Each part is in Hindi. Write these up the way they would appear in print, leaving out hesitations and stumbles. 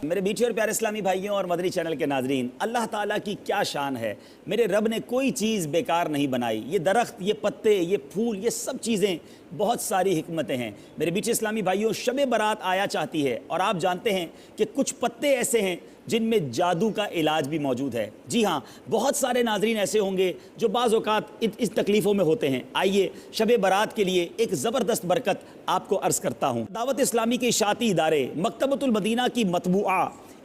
मेरे मीठे और प्यारे इस्लामी भाइयों और मदनी चैनल के नाजरीन, अल्लाह ताला की क्या शान है। मेरे रब ने कोई चीज़ बेकार नहीं बनाई। ये दरख्त, ये पत्ते, ये फूल, ये सब चीज़ें, बहुत सारी हिकमतें हैं। मेरे मीठे इस्लामी भाइयों, शब बारात आया चाहती है और आप जानते हैं कि कुछ पत्ते ऐसे हैं जिनमें जादू का इलाज भी मौजूद है। जी हाँ, बहुत सारे नाजरीन ऐसे होंगे जो बाज़ औक़ात इस तकलीफ़ों में होते हैं। आइए शब बारात के लिए एक ज़बरदस्त बरकत आपको अर्ज़ करता हूँ। दावत इस्लामी के इशाती इदारे मकतबतुल मदीना की मतबूआ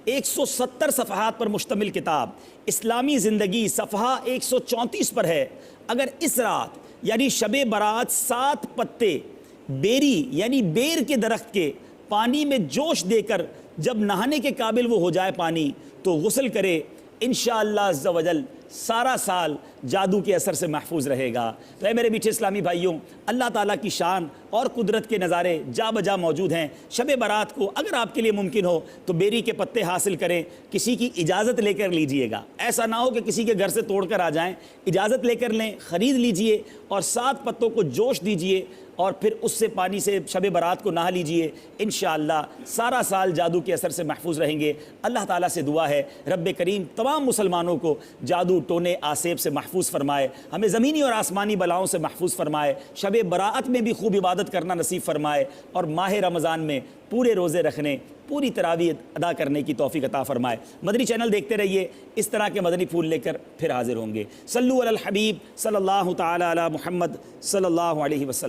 170 सफ़हात पर मुश्तमिल किताब इस्लामी ज़िंदगी सफ़हा 134 पर है। अगर इस रात यानी शब बारात 7 पत्ते बेरी यानी बेर के दरख्त के पानी में जोश देकर जब नहाने के काबिल वो हो जाए पानी, तो गुस्ल करे, इंशाअल्लाह अज़्ज़ व जल सारा साल जादू के असर से महफूज रहेगा। तो मेरे मीठे इस्लामी भाइयों, अल्लाह ताला की शान और कुदरत के नज़ारे जा बजा मौजूद हैं। शब बारात को अगर आपके लिए मुमकिन हो तो बेरी के पत्ते हासिल करें, किसी की इजाज़त लेकर लीजिएगा। ऐसा ना हो कि किसी के घर से तोड़ कर आ जाएँ, इजाज़त लेकर लें, ख़रीद लीजिए और 7 पत्तों को जोश दीजिए और फिर उससे पानी से शब बारात को नहा लीजिए। इंशाअल्लाह सारा साल जादू के असर से महफूज रहेंगे। अल्लाह ताला से दुआ है रब्बे करीम तमाम मुसलमानों को जादू टोने आसेब से महफूज फरमाए, हमें ज़मीनी और आसमानी बलाओं से महफूज फरमाए, शब बारात में भी खूब इबादत करना नसीब फरमाए और माह रमज़ान में पूरे रोज़े रखने, पूरी तरावीह अदा करने की तौफीक अता फरमाए। मदनी चैनल देखते रहिए, इस तरह के मदनी फूल लेकर फिर हाजिर होंगे। सल्लु अलल हबीब सल्लल्लाहु तआला अला मुहम्मद सल्लल्लाहु अलैहि वसल्लम।